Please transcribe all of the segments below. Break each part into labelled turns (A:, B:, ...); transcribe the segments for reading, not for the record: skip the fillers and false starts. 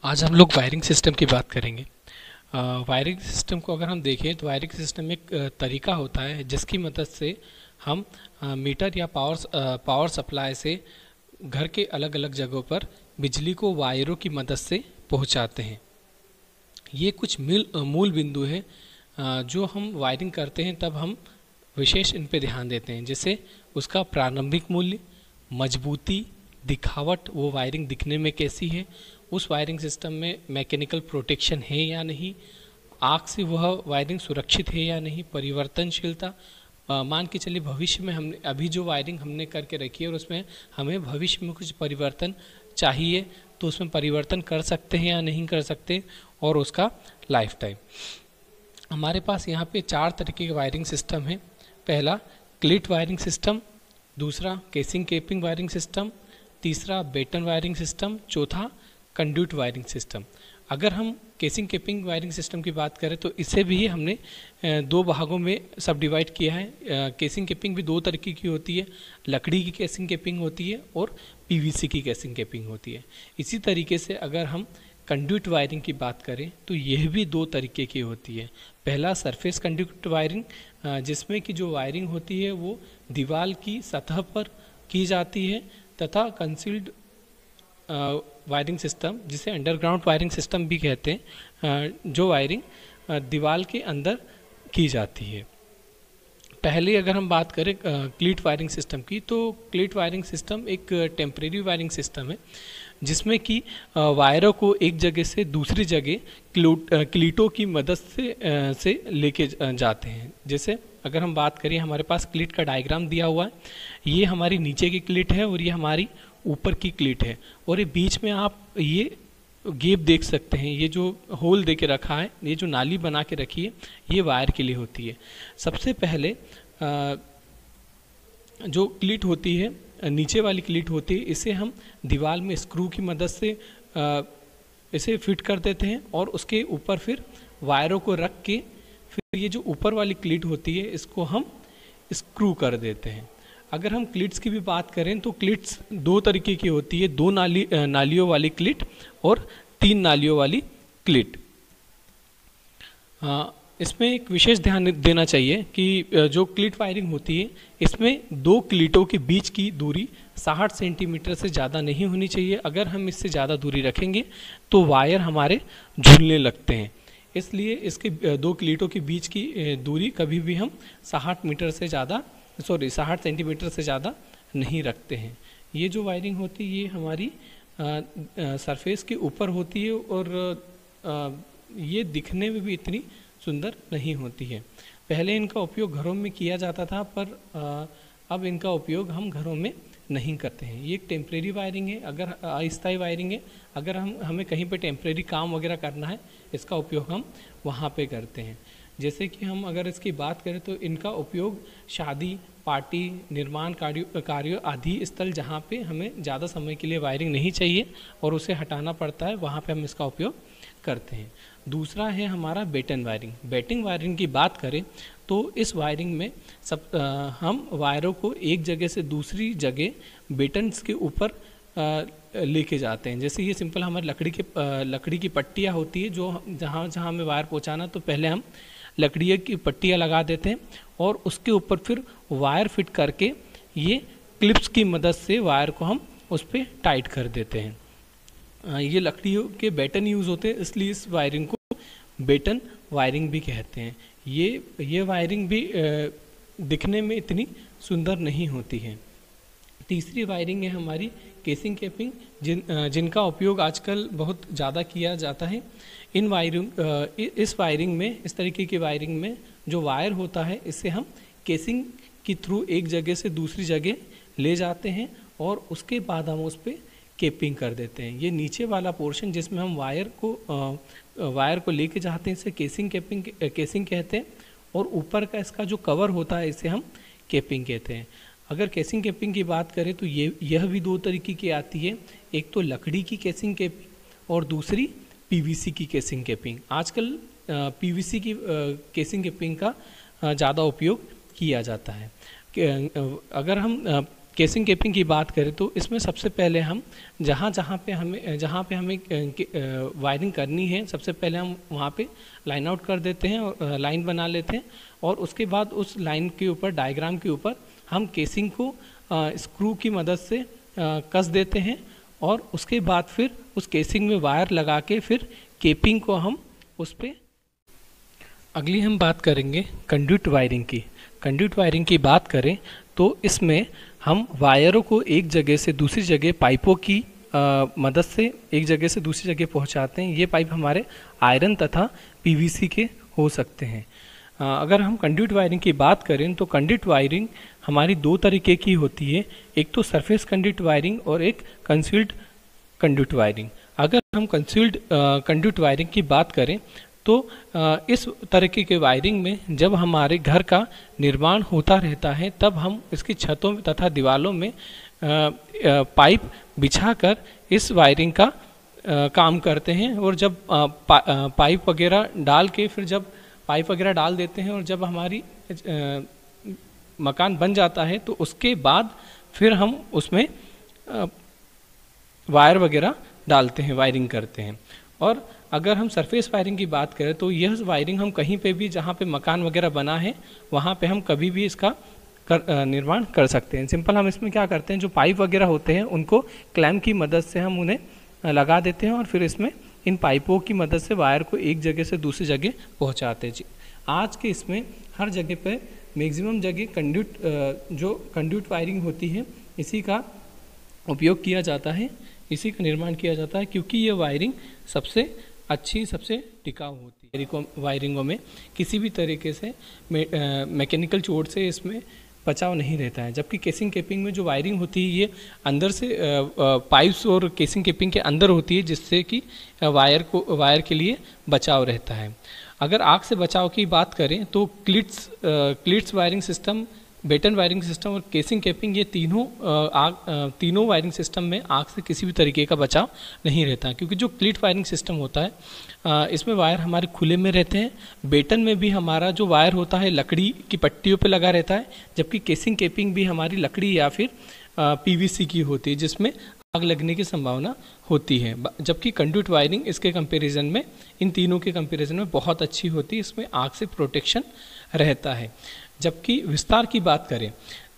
A: आज हम लोग वायरिंग सिस्टम की बात करेंगे। वायरिंग सिस्टम को अगर हम देखें तो वायरिंग सिस्टम एक तरीका होता है जिसकी मदद से हम मीटर या पावर सप्लाई से घर के अलग अलग जगहों पर बिजली को वायरों की मदद से पहुंचाते हैं। ये कुछ मूल बिंदु है जो हम वायरिंग करते हैं तब हम विशेष इन पे ध्यान देते हैं, जैसे उसका प्रारंभिक मूल्य, मजबूती, दिखावट, वो वायरिंग दिखने में कैसी है, उस वायरिंग सिस्टम में मैकेनिकल प्रोटेक्शन है या नहीं, आग से वह वायरिंग सुरक्षित है या नहीं, परिवर्तनशीलता, मान के चलिए भविष्य में हमने अभी जो वायरिंग हमने करके रखी है और उसमें हमें भविष्य में कुछ परिवर्तन चाहिए तो उसमें परिवर्तन कर सकते हैं या नहीं कर सकते, और उसका लाइफ टाइम। हमारे पास यहाँ पे 4 तरीके के वायरिंग सिस्टम है। पहला क्लिट वायरिंग सिस्टम, दूसरा केसिंग केपिंग वायरिंग सिस्टम, तीसरा बेटन वायरिंग सिस्टम, चौथा कंड्यूट वायरिंग सिस्टम। अगर हम केसिंग केपिंग वायरिंग सिस्टम की बात करें तो इसे भी हमने 2 भागों में सब डिवाइड किया है। केसिंग केपिंग भी 2 तरीके की होती है, लकड़ी की केसिंग केपिंग होती है और पीवीसी की केसिंग केपिंग होती है। इसी तरीके से अगर हम कंड्यूट वायरिंग की बात करें तो यह भी 2 तरीके की होती है। पहला सरफेस कंड्यूट वायरिंग, जिसमें कि जो वायरिंग होती है वो दीवार की सतह पर की जाती है, तथा कंसील्ड वायरिंग सिस्टम जिसे अंडरग्राउंड वायरिंग सिस्टम भी कहते हैं, जो वायरिंग दीवार के अंदर की जाती है। पहले अगर हम बात करें क्लीट वायरिंग सिस्टम की, तो क्लीट वायरिंग सिस्टम एक टेम्परेरी वायरिंग सिस्टम है जिसमें कि वायरों को एक जगह से दूसरी जगह क्लीटों की मदद से लेके जाते हैं। जैसे अगर हम बात करें, हमारे पास क्लीट का डायग्राम दिया हुआ है, ये हमारी नीचे की क्लीट है और ये हमारी ऊपर की क्लीट है, और ये बीच में आप ये गैप देख सकते हैं, ये जो होल दे के रखा है, ये जो नाली बना के रखी है, ये वायर के लिए होती है। सबसे पहले जो क्लीट होती है, नीचे वाली क्लीट होती है, इसे हम दीवार में स्क्रू की मदद से इसे फिट कर देते हैं और उसके ऊपर फिर वायरों को रख के फिर ये जो ऊपर वाली क्लीट होती है इसको हम स्क्रू कर देते हैं। अगर हम क्लिट्स की भी बात करें तो क्लिट्स 2 तरीके की होती है, 2 नालियों वाली क्लिट और 3 नालियों वाली क्लिट। इसमें एक विशेष ध्यान देना चाहिए कि जो क्लिट वायरिंग होती है इसमें 2 क्लिटों के बीच की दूरी 60 सेंटीमीटर से ज़्यादा नहीं होनी चाहिए। अगर हम इससे ज़्यादा दूरी रखेंगे तो वायर हमारे झूलने लगते हैं, इसलिए इसके 2 क्लिटों के बीच की दूरी कभी भी हम 60 सेंटीमीटर से ज़्यादा नहीं रखते हैं। ये जो वायरिंग होती है ये हमारी सरफेस के ऊपर होती है और ये दिखने में भी इतनी सुंदर नहीं होती है। पहले इनका उपयोग घरों में किया जाता था, पर अब इनका उपयोग हम घरों में नहीं करते हैं। ये एक टेम्परेरी वायरिंग है, अगर अस्थायी वायरिंग है। अगर हमें कहीं पे टेम्परेरी काम वगैरह करना है, इसका उपयोग हम वहाँ पे करते हैं। जैसे कि हम अगर इसकी बात करें तो इनका उपयोग शादी, पार्टी, निर्माण कार्यों आदि स्थल जहाँ पे हमें ज़्यादा समय के लिए वायरिंग नहीं चाहिए और उसे हटाना पड़ता है, वहाँ पे हम इसका उपयोग करते हैं। दूसरा है हमारा बेटन वायरिंग। बेटिंग वायरिंग की बात करें तो इस वायरिंग में हम वायरों को एक जगह से दूसरी जगह बेटन्स के ऊपर लेके जाते हैं। जैसे ये सिंपल हमारी लकड़ी की पट्टियाँ होती है, जो जहाँ जहाँ हमें वायर पहुँचाना, तो पहले हम लकड़ी की पट्टियाँ लगा देते हैं और उसके ऊपर फिर वायर फिट करके ये क्लिप्स की मदद से वायर को हम उस पर टाइट कर देते हैं। ये लकड़ियों के बेटन यूज़ होते हैं, इसलिए इस वायरिंग को बेटन वायरिंग भी कहते हैं। ये वायरिंग भी दिखने में इतनी सुंदर नहीं होती है। तीसरी वायरिंग है हमारी केसिंग केपिंग, जिनका उपयोग आजकल बहुत ज़्यादा किया जाता है। इस वायरिंग में, इस तरीके की वायरिंग में जो वायर होता है इसे हम केसिंग के थ्रू एक जगह से दूसरी जगह ले जाते हैं और उसके बाद हम उस पर केपिंग कर देते हैं। ये नीचे वाला पोर्शन जिसमें हम वायर को लेके जाते हैं इसे केसिंग कहते हैं, और ऊपर का इसका जो कवर होता है इसे हम केपिंग कहते हैं। अगर केसिंग केपिंग की बात करें तो यह भी 2 तरीके की आती है, एक तो लकड़ी की केसिंग केपिंग और दूसरी पीवीसी की केसिंग केपिंग। आजकल पीवीसी की केसिंग केपिंग का ज़्यादा उपयोग किया जाता है। अगर हम केसिंग केपिंग की बात करें तो इसमें सबसे पहले हम जहाँ पे हमें वायरिंग करनी है, सबसे पहले हम वहाँ पे लाइन आउट कर देते हैं और लाइन बना लेते हैं, और उसके बाद उस लाइन के ऊपर, डायग्राम के ऊपर हम केसिंग को स्क्रू की मदद से कस देते हैं, और उसके बाद फिर उस केसिंग में वायर लगा के फिर केपिंग को हम उस पर। अगली हम बात करेंगे कंड्यूट वायरिंग की। कंड्यूट वायरिंग की बात करें तो इसमें हम वायरों को एक जगह से दूसरी जगह पाइपों की मदद से एक जगह से दूसरी जगह पहुंचाते हैं। ये पाइप हमारे आयरन तथा पीवीसी के हो सकते हैं। अगर हम कंड्यूट वायरिंग की बात करें तो कंड्यूट वायरिंग हमारी दो तरीके की होती है, एक तो सरफेस कंड्यूट वायरिंग और एक कंसील्ड कंड्यूट वायरिंग। अगर हम कंसील्ड कंड्यूट वायरिंग की बात करें तो इस तरीके के वायरिंग में जब हमारे घर का निर्माण होता रहता है तब हम इसकी छतों तथा दीवारों में पाइप बिछाकर इस वायरिंग का काम करते हैं, और जब पाइप वगैरह डाल के फिर जब पाइप वगैरह डाल देते हैं और जब हमारी मकान बन जाता है तो उसके बाद फिर हम उसमें वायर वगैरह डालते हैं, वायरिंग करते हैं। और अगर हम सरफेस वायरिंग की बात करें तो यह वायरिंग हम कहीं पे भी जहाँ पे मकान वगैरह बना है वहाँ पे हम कभी भी इसका निर्माण कर सकते हैं। सिंपल हम इसमें क्या करते हैं, जो पाइप वगैरह होते हैं उनको क्लैम्प की मदद से हम उन्हें लगा देते हैं और फिर इसमें इन पाइपों की मदद से वायर को एक जगह से दूसरी जगह पहुँचाते हैं। जी, आज के इसमें हर जगह पे मैक्सिमम जगह जो कंड्यूट वायरिंग होती है इसी का उपयोग किया जाता है, इसी का निर्माण किया जाता है, क्योंकि ये वायरिंग सबसे अच्छी, सबसे टिकाऊ होती है। वायरिंगों में किसी भी तरीके से मैकेनिकल चोट से इसमें बचाव नहीं रहता है, जबकि केसिंग केपिंग में जो वायरिंग होती है ये अंदर से पाइप्स और केसिंग केपिंग के अंदर होती है, जिससे कि वायर के लिए बचाव रहता है। अगर आग से बचाव की बात करें तो cleat wiring system, batten wiring system और केसिंग केपिंग, ये तीनों वायरिंग सिस्टम में आग से किसी भी तरीके का बचाव नहीं रहता, क्योंकि जो क्लिट वायरिंग सिस्टम होता है इसमें वायर हमारे खुले में रहते हैं। बेटन में भी हमारा जो वायर होता है लकड़ी की पट्टियों पे लगा रहता है, जबकि केसिंग केपिंग भी हमारी लकड़ी या फिर पीवीसी की होती है, जिसमें आग लगने की संभावना होती है। जबकि कंड्यूट वायरिंग इसके कंपैरिजन में, इन तीनों के कंपैरिजन में बहुत अच्छी होती है, इसमें आग से प्रोटेक्शन रहता है। जबकि विस्तार की बात करें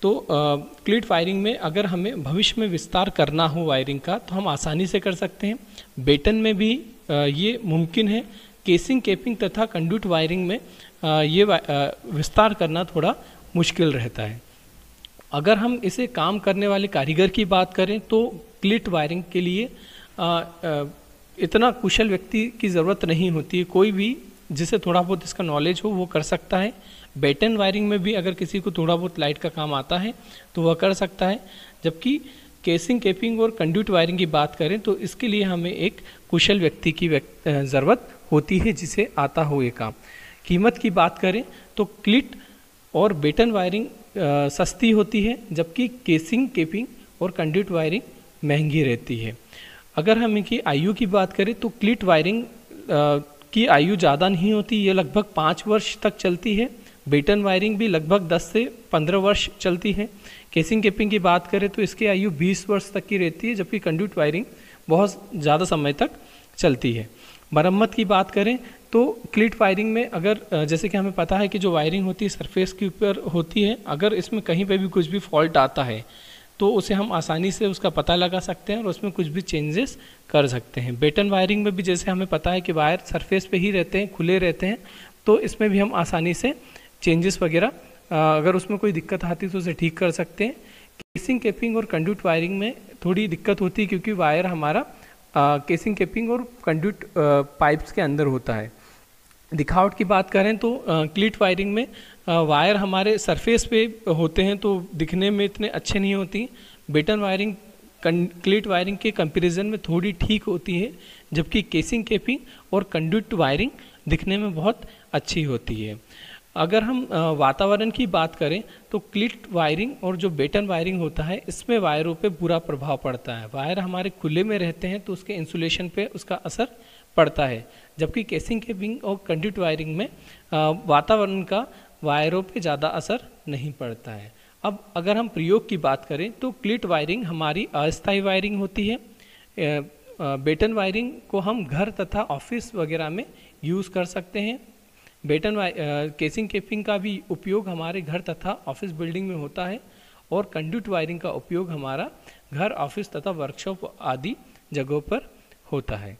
A: तो क्लिट वायरिंग में अगर हमें भविष्य में विस्तार करना हो वायरिंग का तो हम आसानी से कर सकते हैं। बेटन में भी ये मुमकिन है। केसिंग केपिंग तथा कंड्यूट वायरिंग में ये विस्तार करना थोड़ा मुश्किल रहता है। अगर हम इसे काम करने वाले कारीगर की बात करें तो क्लिट वायरिंग के लिए इतना कुशल व्यक्ति की ज़रूरत नहीं होती है, कोई भी जिसे थोड़ा बहुत इसका नॉलेज हो वो कर सकता है। बेटन वायरिंग में भी अगर किसी को थोड़ा बहुत लाइट का काम आता है तो वह कर सकता है, जबकि केसिंग केपिंग और कंड्यूट वायरिंग की बात करें तो इसके लिए हमें एक कुशल व्यक्ति की ज़रूरत होती है जिसे आता हो ये काम। कीमत की बात करें तो क्लिट और बेटन वायरिंग सस्ती होती है, जबकि केसिंग केपिंग और कंड्यूट वायरिंग महंगी रहती है। अगर हम इनकी आयु की बात करें तो क्लिट वायरिंग की आयु ज़्यादा नहीं होती, ये लगभग 5 वर्ष तक चलती है। बेटन वायरिंग भी लगभग 10 से 15 वर्ष चलती है। केसिंग केपिंग की बात करें तो इसकी आयु 20 वर्ष तक की रहती है, जबकि कंड्यूट वायरिंग बहुत ज़्यादा समय तक चलती है। मरम्मत की बात करें तो क्लिट वायरिंग में अगर जैसे कि हमें पता है कि जो वायरिंग होती है सरफेस के ऊपर होती है, अगर इसमें कहीं पे भी कुछ भी फॉल्ट आता है तो उसे हम आसानी से उसका पता लगा सकते हैं और उसमें कुछ भी चेंजेस कर सकते हैं। बेटन वायरिंग में भी जैसे हमें पता है कि वायर सरफेस पे ही रहते हैं, खुले रहते हैं, तो इसमें भी हम आसानी से चेंजेस वगैरह अगर उसमें कोई दिक्कत आती है तो उसे ठीक कर सकते हैं। केसिंग केपिंग और कंड्यूट वायरिंग में थोड़ी दिक्कत होती है क्योंकि वायर हमारा केसिंग केपिंग और कंड्यूट पाइप्स के अंदर होता है। दिखावट की बात करें तो क्लिट वायरिंग में वायर हमारे सरफेस पे होते हैं तो दिखने में इतने अच्छे नहीं होती। बेटन वायरिंग क्लिट वायरिंग के कंपैरिजन में थोड़ी ठीक होती है, जबकि केसिंग केपिंग और कंड्यूट वायरिंग दिखने में बहुत अच्छी होती है। अगर हम वातावरण की बात करें तो क्लिट वायरिंग और जो बेटन वायरिंग होता है इसमें वायरों पे बुरा प्रभाव पड़ता है। वायर हमारे खुले में रहते हैं तो उसके इंसुलेशन पे उसका असर पड़ता है, जबकि केसिंग केपिंग और कंड्यूट वायरिंग में वातावरण का वायरों पे ज़्यादा असर नहीं पड़ता है। अब अगर हम प्रयोग की बात करें तो क्लिट वायरिंग हमारी अस्थायी वायरिंग होती है। बेटन वायरिंग को हम घर तथा ऑफिस वगैरह में यूज़ कर सकते हैं। केसिंग केपिंग का भी उपयोग हमारे घर तथा ऑफिस बिल्डिंग में होता है और कंड्यूट वायरिंग का उपयोग हमारा घर, ऑफिस तथा वर्कशॉप आदि जगहों पर होता है।